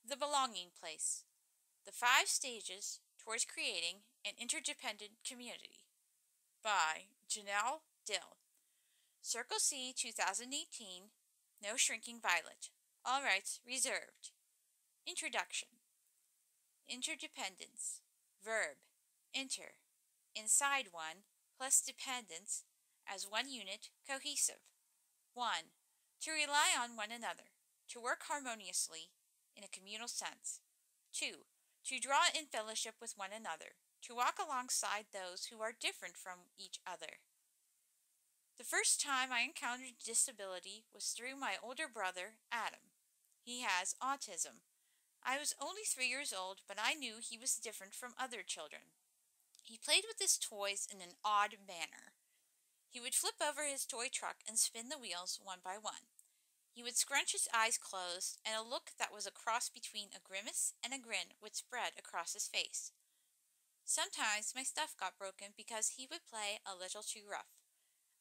The Belonging Place: The 5 Stages Towards Creating an Interdependent Community by Janelle Dill. Circle C 2018. No Shrinking Violet. All rights reserved. Introduction. Interdependence. Verb. Inter. Inside one plus dependence as one unit, cohesive. 1. To rely on one another. To work harmoniously in a communal sense. 2. To draw in fellowship with one another. To walk alongside those who are different from each other. The first time I encountered disability was through my older brother, Adam. He has autism. I was only 3 years old, but I knew he was different from other children. He played with his toys in an odd manner. He would flip over his toy truck and spin the wheels one by one. He would scrunch his eyes closed, and a look that was a cross between a grimace and a grin would spread across his face. Sometimes my stuff got broken because he would play a little too rough.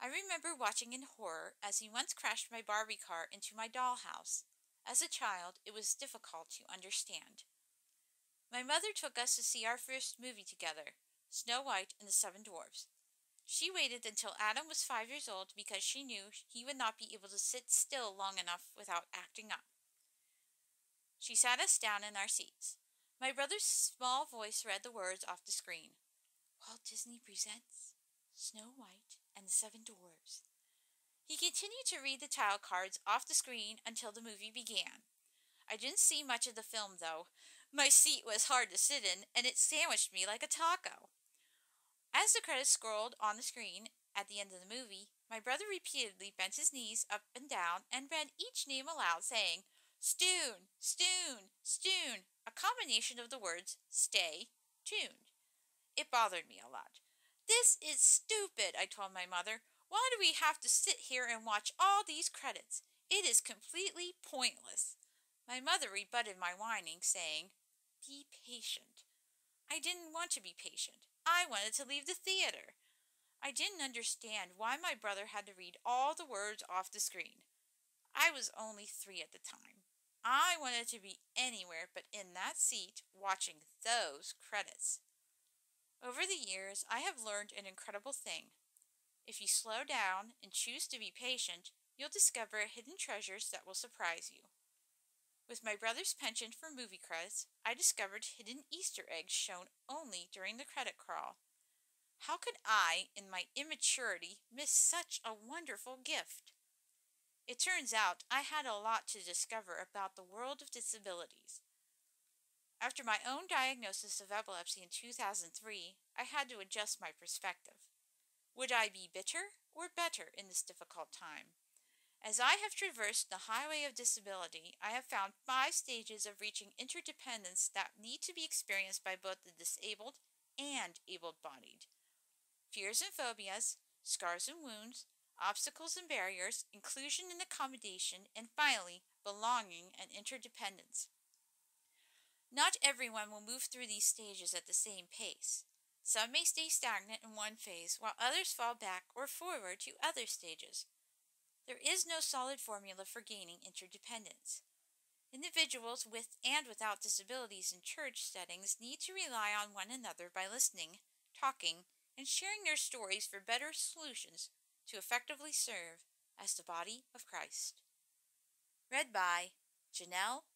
I remember watching in horror as he once crashed my Barbie car into my dollhouse. As a child, it was difficult to understand. My mother took us to see our first movie together, Snow White and the 7 Dwarfs. She waited until Adam was 5 years old because she knew he would not be able to sit still long enough without acting up. She sat us down in our seats. My brother's small voice read the words off the screen. Walt Disney presents Snow White and the 7 Dwarfs. He continued to read the title cards off the screen until the movie began. I didn't see much of the film, though. My seat was hard to sit in, and it sandwiched me like a taco. As the credits scrolled on the screen at the end of the movie, my brother repeatedly bent his knees up and down and read each name aloud, saying, Stoon, Stoon, Stoon, a combination of the words stay tuned. It bothered me a lot. This is stupid, I told my mother. Why do we have to sit here and watch all these credits? It is completely pointless. My mother rebutted my whining, saying, Be patient. I didn't want to be patient. I wanted to leave the theater. I didn't understand why my brother had to read all the words off the screen. I was only 3 at the time. I wanted to be anywhere but in that seat watching those credits. Over the years, I have learned an incredible thing. If you slow down and choose to be patient, you'll discover hidden treasures that will surprise you. With my brother's penchant for movie credits, I discovered hidden Easter eggs shown only during the credit crawl. How could I, in my immaturity, miss such a wonderful gift? It turns out I had a lot to discover about the world of disabilities. After my own diagnosis of epilepsy in 2003, I had to adjust my perspective. Would I be bitter or better in this difficult time? As I have traversed the highway of disability, I have found 5 stages of reaching interdependence that need to be experienced by both the disabled and able-bodied. Fears and phobias, scars and wounds, obstacles and barriers, inclusion and accommodation, and finally, belonging and interdependence. Not everyone will move through these stages at the same pace. Some may stay stagnant in one phase, while others fall back or forward to other stages. There is no solid formula for gaining interdependence. Individuals with and without disabilities in church settings need to rely on one another by listening, talking, and sharing their stories for better solutions to effectively serve as the body of Christ. Read by Janelle